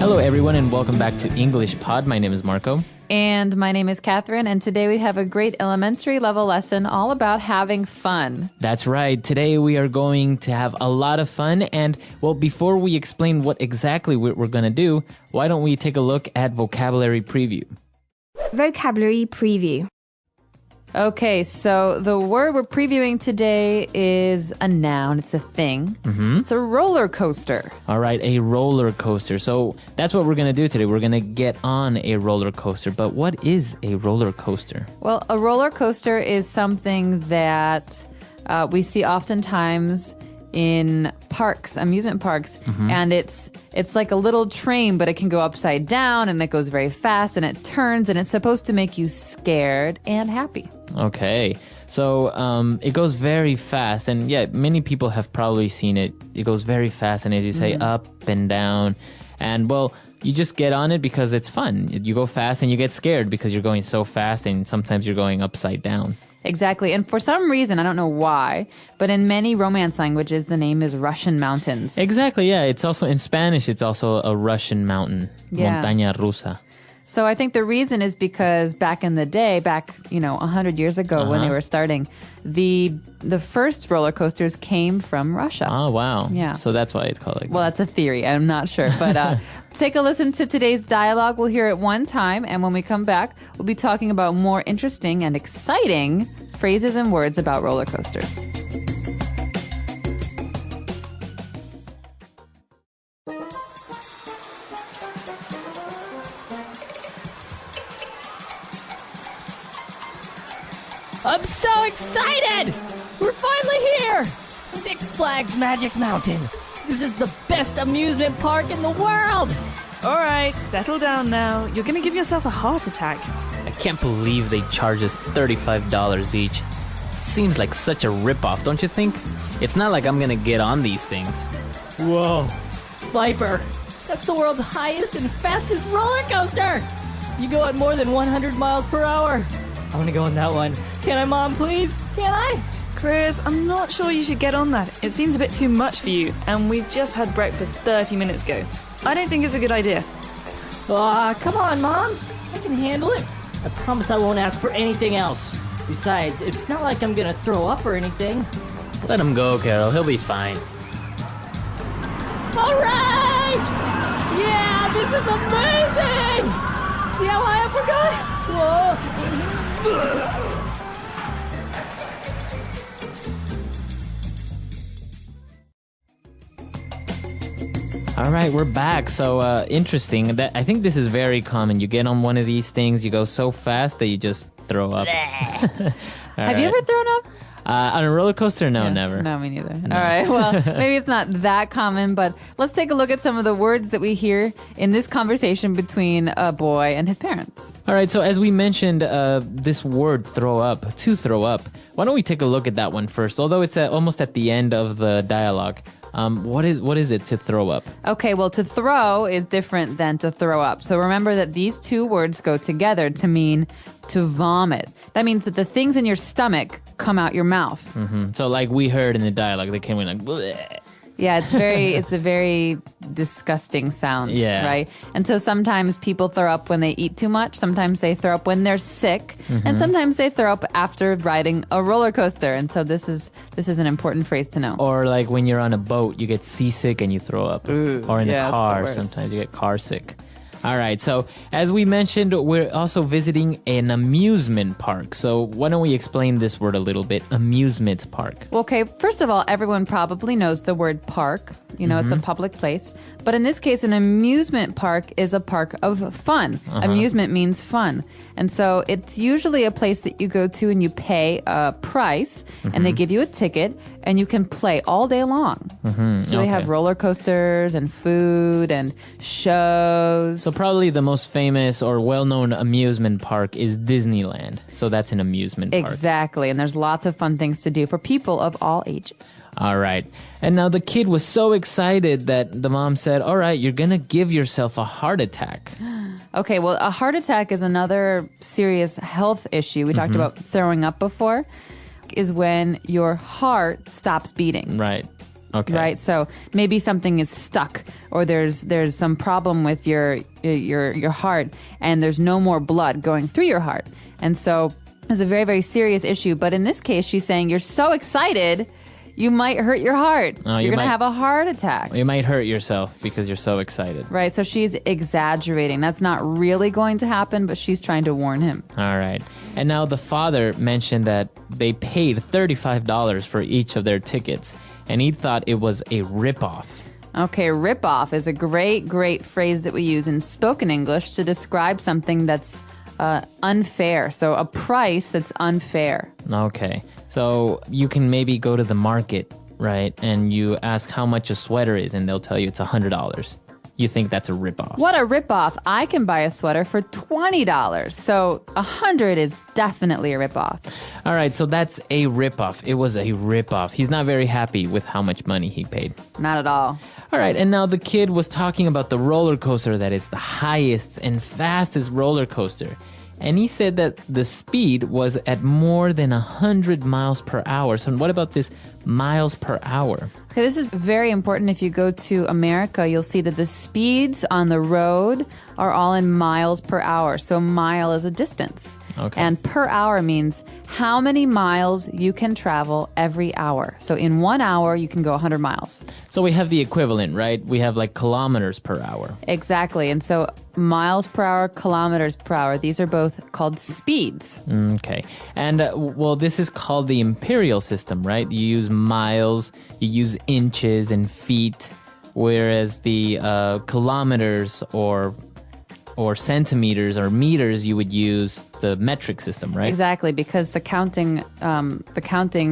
Hello, everyone, and welcome back to English Pod. My name is Marco. And my name is Catherine, and today we have a great elementary level lesson all about having fun. That's right. Today we are going to have a lot of fun. And, well, before we explain what exactly we're going to do, why don't we take a look at vocabulary preview? Vocabulary preview. Okay, so the word we're previewing today is a noun. It's a thing. It's a roller coaster. All right, a roller coaster. So that's what we're going to do today. We're going to get on a roller coaster. But what is a roller coaster? Well, a roller coaster is something that we see oftentimes in parks, amusement parks, and it's like a little train, but it can go upside down, and it goes very fast, and it turns, and it's supposed to make you scared and happy. Okay, so it goes very fast, and yeah, many people have probably seen it. It goes very fast, and as you say, up and down, and well, you just get on it because it's fun. You go fast and you get scared because you're going so fast, and sometimes you're going upside down. Exactly. And for some reason, I don't know why, but in many Romance languages, the name is Russian mountains. Exactly, yeah. It's also in Spanish, it's also a Russian mountain, montaña rusa. So I think the reason is because back in the day, 100 years ago when they were starting, the first roller coasters came from Russia. Oh, wow. Yeah. So that's why it's called like Well, that's a theory. I'm not sure. But take a listen to today's dialogue. We'll hear it one time. And when we come back, we'll be talking about more interesting and exciting phrases and words about roller coasters. I'm so excited! We're finally here! Six Flags Magic Mountain. This is the best amusement park in the world! All right, settle down now. You're going to give yourself a heart attack. I can't believe they charge us $35 each. Seems like such a ripoff, don't you think? It's not like I'm gonna get on these things. Whoa. Viper, that's the world's highest and fastest roller coaster! You go at more than 100 miles per hour. I want to go on that one. Can I, Mom, please? Can I? Chris, I'm not sure you should get on that. It seems a bit too much for you, and we've just had breakfast 30 minutes ago. I don't think it's a good idea. Come on, Mom. I can handle it. I promise I won't ask for anything else. Besides, it's not like I'm gonna throw up or anything. Let him go, Carol. He'll be fine. All right! Yeah, this is amazing! See how high up we're going? Whoa! All right, we're back. So interesting. I think this is very common. You get on one of these things, you go so fast that you just throw up. Have you ever thrown up? On a roller coaster? No, Yeah. never. No, me neither. All right. Well, maybe it's not that common, but let's take a look at some of the words that we hear in this conversation between a boy and his parents. All right, so as we mentioned, this word to throw up. Why don't we take a look at that one first? Although it's almost at the end of the dialogue. What is it to throw up? Okay, well, to throw is different than to throw up. So remember that these two words go together to mean to vomit. That means that the things in your stomach come out your mouth. So like we heard in the dialogue, they came in like, bleh. Yeah, it's a very disgusting sound, Yeah. right? And so sometimes people throw up when they eat too much. Sometimes they throw up when they're sick, and sometimes they throw up after riding a roller coaster. And so this is an important phrase to know. Or like when you're on a boat, you get seasick and you throw up. Or in yeah, a it's car, the worst. sometimes you get car sick. All right, so as we mentioned, we're also visiting an amusement park. So why don't we explain this word a little bit? Amusement park. Well, okay, first of all, everyone probably knows the word park. You know, it's a public place. But in this case, an amusement park is a park of fun. Amusement means fun. And so it's usually a place that you go to and you pay a price and they give you a ticket and you can play all day long. So they have roller coasters and food and shows. So probably the most famous or well-known amusement park is Disneyland. So that's an amusement park. Exactly. And there's lots of fun things to do for people of all ages. All right. And now the kid was so excited that the mom said, all right, you're going to give yourself a heart attack. Okay, well, a heart attack is another serious health issue. We talked about throwing up before, is when your heart stops beating. Right. Okay. Right? So maybe something is stuck or there's some problem with your heart and there's no more blood going through your heart. And so it's a very, very serious issue. But in this case, she's saying you're so excited, you might hurt your heart. Oh, you're going to have a heart attack. You might hurt yourself because you're so excited. Right. So she's exaggerating. That's not really going to happen, but she's trying to warn him. All right. And now the father mentioned that they paid $35 for each of their tickets, and he thought it was a ripoff. Okay, rip-off is a great, great phrase that we use in spoken English to describe something that's unfair. So a price that's unfair. Okay. So you can maybe go to the market, right? And you ask how much a sweater is, and they'll tell you it's $100. You think that's a ripoff. What a ripoff. I can buy a sweater for $20. So $100 is definitely a ripoff. All right, so that's a ripoff. It was a ripoff. He's not very happy with how much money he paid. Not at all. All right, and now the kid was talking about the roller coaster that is the highest and fastest roller coaster. And he said that the speed was at more than 100 miles per hour. So what about this miles per hour? Okay, this is very important. If you go to America, you'll see that the speeds on the road are all in miles per hour. So mile is a distance. Okay. And per hour means how many miles you can travel every hour. So in 1 hour, you can go 100 miles. So we have the equivalent, right? We have like kilometers per hour. Exactly. And so miles per hour, kilometers per hour, these are both called speeds. Okay. And, well, this is called the imperial system, right? You use miles, you use inches and feet, whereas the kilometers or centimeters or meters, you would use the metric system, right? Exactly, because the counting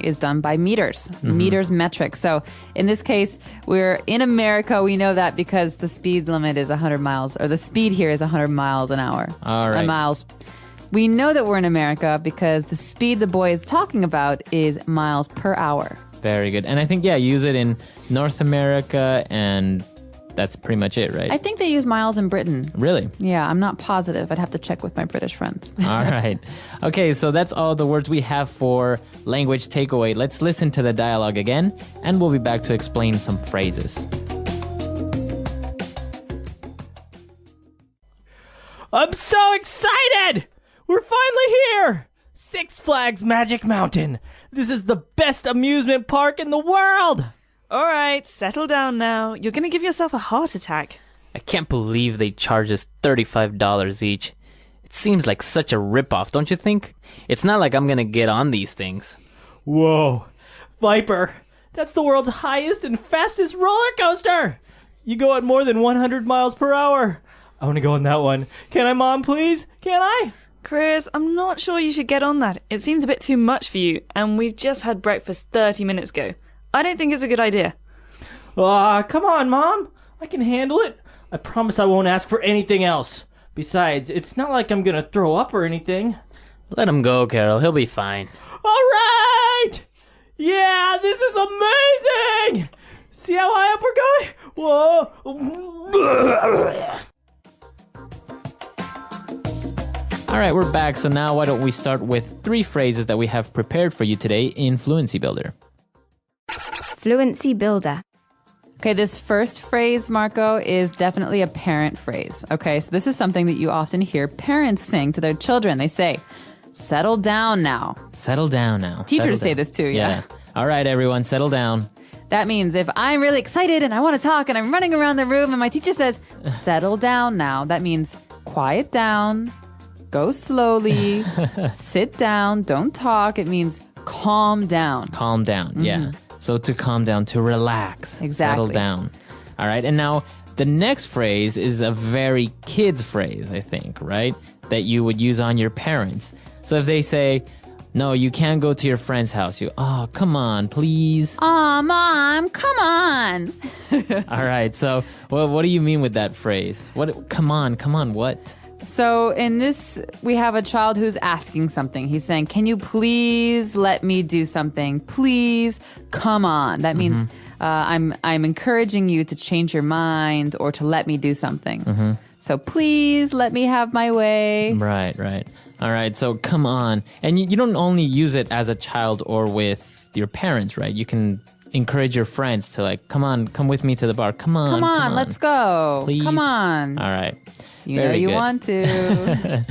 is done by meters, meters metric. So in this case, we're in America. We know that because the speed limit is 100 miles, or the speed here is 100 miles an hour. All right. Miles. We know that we're in America because the speed the boy is talking about is miles per hour. Very good. And I think, yeah, use it in North America, and that's pretty much it, right? I think they use miles in Britain. Really? Yeah, I'm not positive. I'd have to check with my British friends. All right. Okay, so that's all the words we have for language takeaway. Let's listen to the dialogue again, and we'll be back to explain some phrases. I'm so excited! We're finally here! Six Flags Magic Mountain. This is the best amusement park in the world! All right, settle down now. You're going to give yourself a heart attack. I can't believe they charge us $35 each. It seems like such a ripoff, don't you think? It's not like I'm gonna get on these things. Whoa. Viper, that's the world's highest and fastest roller coaster! You go at more than 100 miles per hour. I want to go on that one. Can I, Mom, please? Can I? Chris, I'm not sure you should get on that. It seems a bit too much for you, and we've just had breakfast 30 minutes ago. I don't think it's a good idea. Come on, Mom. I can handle it. I promise I won't ask for anything else. Besides, it's not like I'm gonna throw up or anything. Let him go, Carol. He'll be fine. All right! Yeah, this is amazing! See how high up we're going? Whoa! All right, we're back. So now why don't we start with 3 phrases that we have prepared for you today in Fluency Builder. Fluency Builder. Okay, this first phrase, Marco, is definitely a parent phrase. Okay, so this is something that you often hear parents saying to their children. They say, settle down now. Settle down now. Teachers Settle say down. this too, yeah. All right, everyone, settle down. That means if I'm really excited and I want to talk and I'm running around the room and my teacher says, settle down now, that means quiet down, go slowly, sit down, don't talk. It means calm down. Calm down, yeah. So to calm down, to relax. Exactly. Settle down. All right, and now the next phrase is a very kids phrase, I think, right? That you would use on your parents. So if they say, no, you can't go to your friend's house, you, oh, come on, please. Aw, Mom, come on. All right, so what do you mean with that phrase? Come on, what? So in this, we have a child who's asking something. He's saying, can you please let me do something? Please, come on. That means I'm encouraging you to change your mind or to let me do something. So please let me have my way. Right. All right, so come on. And you don't only use it as a child or with your parents, right? You can encourage your friends to like, come with me to the bar. Come on, let's go. Please. Come on. All right. You Very know you good. want to.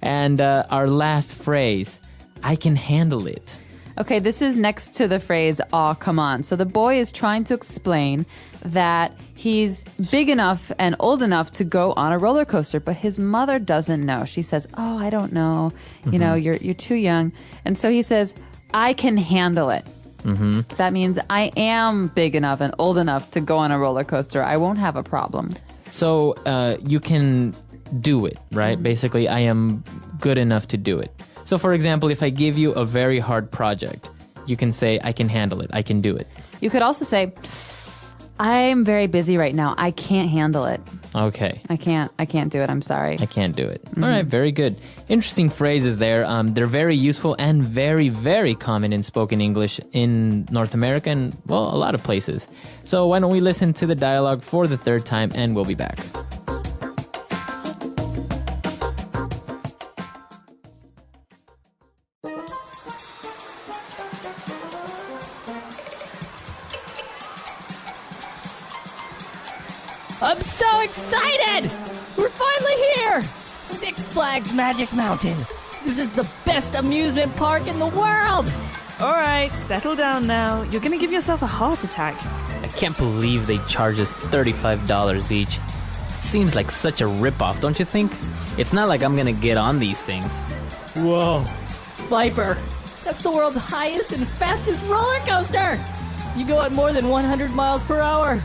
And our last phrase, I can handle it. Okay, this is next to the phrase, aw, come on. So the boy is trying to explain that he's big enough and old enough to go on a roller coaster, but his mother doesn't know. She says, oh, I don't know. You know, you're too young. And so he says, I can handle it. Mm-hmm. That means I am big enough and old enough to go on a roller coaster. I won't have a problem. So you can do it, right? Basically, I am good enough to do it. So for example, if I give you a very hard project, you can say, I can handle it. I can do it. You could also say, I'm very busy right now. I can't handle it. Okay. I can't do it. I'm sorry. I can't do it. All right, very good. Interesting phrases there. They're very useful and very, very common in spoken English in North America and, well, a lot of places. So why don't we listen to the dialogue for the third time and we'll be back. I'm so excited! We're finally here! Six Flags Magic Mountain. This is the best amusement park in the world! All right, settle down now. You're going to give yourself a heart attack. I can't believe they charge us $35 each. Seems like such a ripoff, don't you think? It's not like I'm gonna get on these things. Whoa. Viper, that's the world's highest and fastest roller coaster! You go at more than 100 miles per hour.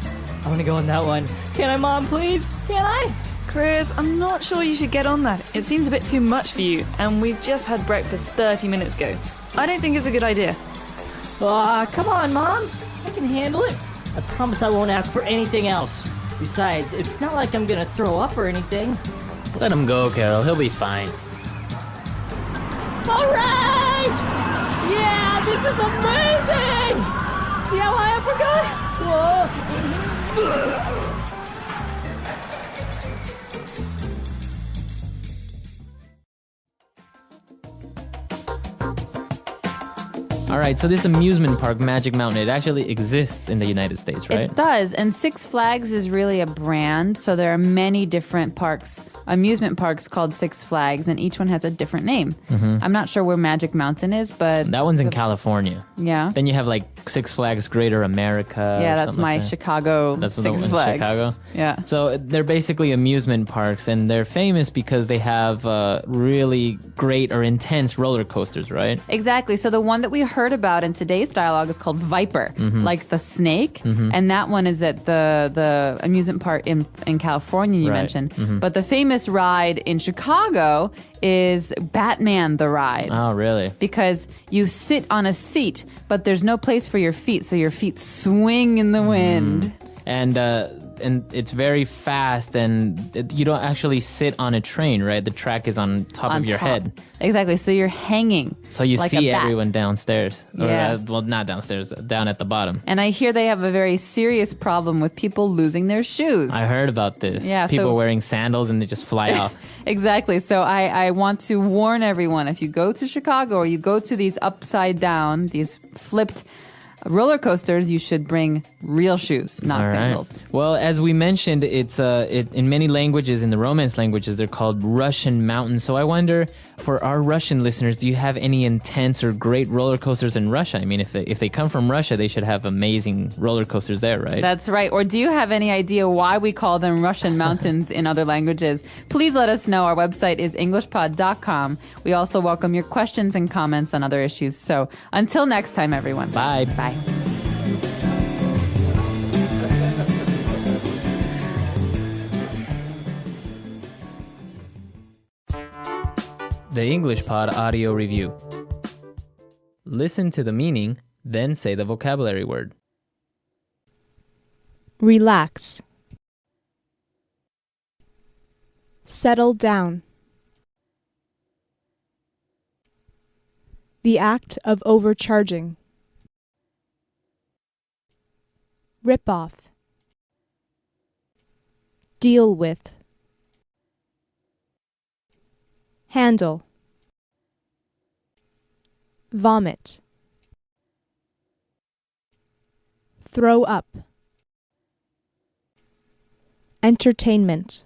I want to go on that one. Can I, Mom, please? Can I? Chris, I'm not sure you should get on that. It seems a bit too much for you, and we just had breakfast 30 minutes ago. I don't think it's a good idea. Aw, come on, Mom. I can handle it. I promise I won't ask for anything else. Besides, it's not like I'm gonna throw up or anything. Let him go, Carol. He'll be fine. All right! Yeah, this is amazing! See how high up we're going? Whoa! All right, so this amusement park, Magic Mountain, it actually exists in the United States, right? It does. And Six Flags is really a brand. So there are many different parks, amusement parks called Six Flags, and each one has a different name. I'm not sure where Magic Mountain is, but... That one's in California. Yeah. Then you have like Six Flags Greater America. Yeah, or that's something my like that. Chicago That's the Six one in Flags. Chicago? Yeah. So they're basically amusement parks, and they're famous because they have really great or intense roller coasters, right? Exactly. So the one that we heard about in today's dialogue is called Viper, like the snake. And that one is at the amusement park in California you Right. mentioned. But the famous ride in Chicago is Batman the Ride. Oh, really? Because you sit on a seat, but there's no place for your feet, so your feet swing in the wind. And it's very fast, and you don't actually sit on a train, right? The track is on top On of your top. head. Exactly. So you're hanging. So you like see a bat. everyone downstairs. Yeah. Or, well, not downstairs, down at the bottom. And I hear they have a very serious problem with people losing their shoes. I heard about this. Yeah, People so- wearing sandals and they just fly off. Exactly. So I want to warn everyone, if you go to Chicago or you go to these upside down, these flipped roller coasters, you should bring real shoes, not All right. sandals. Well, as we mentioned, it's in many languages, in the Romance languages, they're called Russian mountains. So I wonder, for our Russian listeners, do you have any intense or great roller coasters in Russia? I mean, if they come from Russia, they should have amazing roller coasters there, right? That's right. Or do you have any idea why we call them Russian mountains in other languages? Please let us know. Our website is englishpod.com. We also welcome your questions and comments on other issues. So until next time, everyone. Bye. Bye. The English Pod Audio Review. Listen to the meaning, then say the vocabulary word. Relax. Settle down. The act of overcharging. Rip off. Deal with. Handle. Vomit. Throw up. Entertainment.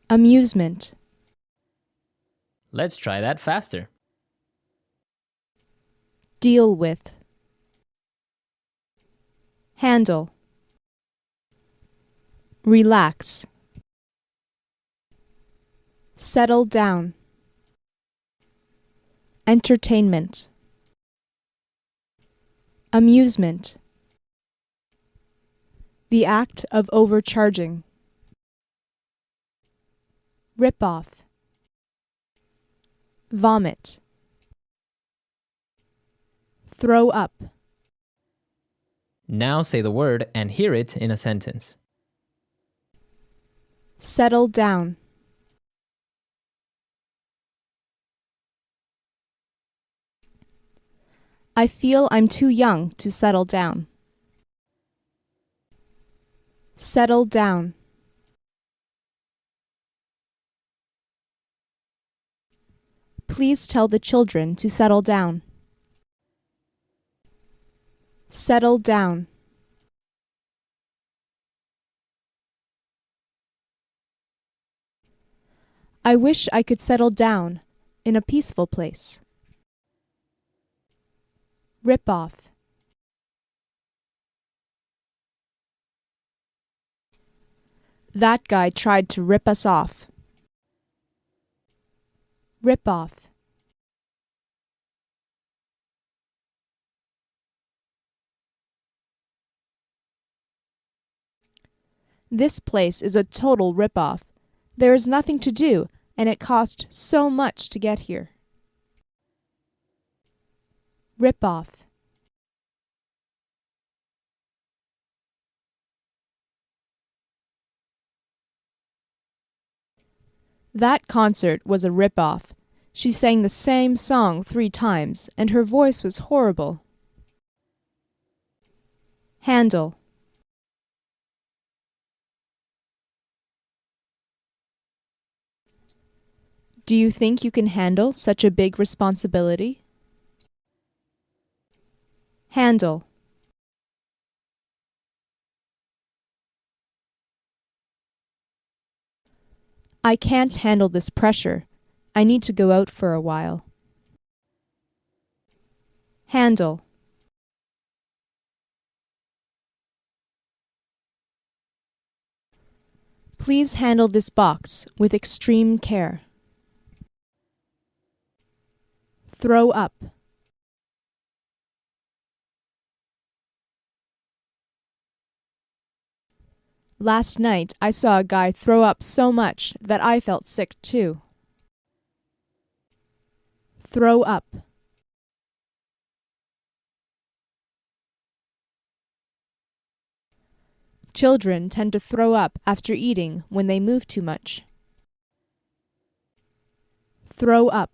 Amusement. Let's try that faster. Deal with. Handle. Relax. Settle down. Entertainment. Amusement. The act of overcharging. Rip off. Vomit. Throw up. Now say the word and hear it in a sentence. Settle down. I feel I'm too young to settle down. Settle down. Please tell the children to settle down. Settle down. I wish I could settle down in a peaceful place. Rip off. That guy tried to rip us off. Rip off. This place is a total rip-off. There is nothing to do, and it cost so much to get here. Rip-off. That concert was a rip-off. She sang the same song 3 times, and her voice was horrible. Handle. Do you think you can handle such a big responsibility? Handle. I can't handle this pressure. I need to go out for a while. Handle. Please handle this box with extreme care. Throw up. Last night I saw a guy throw up so much that I felt sick too. Throw up. Children tend to throw up after eating when they move too much. Throw up.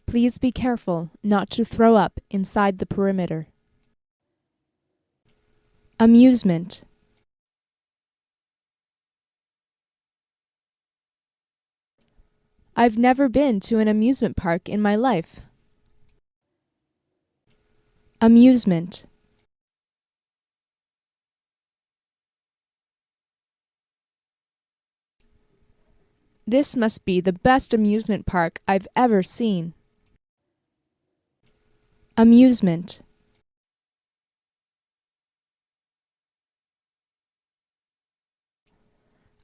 Please be careful not to throw up inside the perimeter. Amusement. I've never been to an amusement park in my life. Amusement. This must be the best amusement park I've ever seen. Amusement.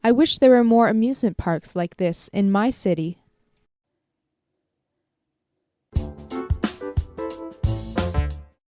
I wish there were more amusement parks like this in my city.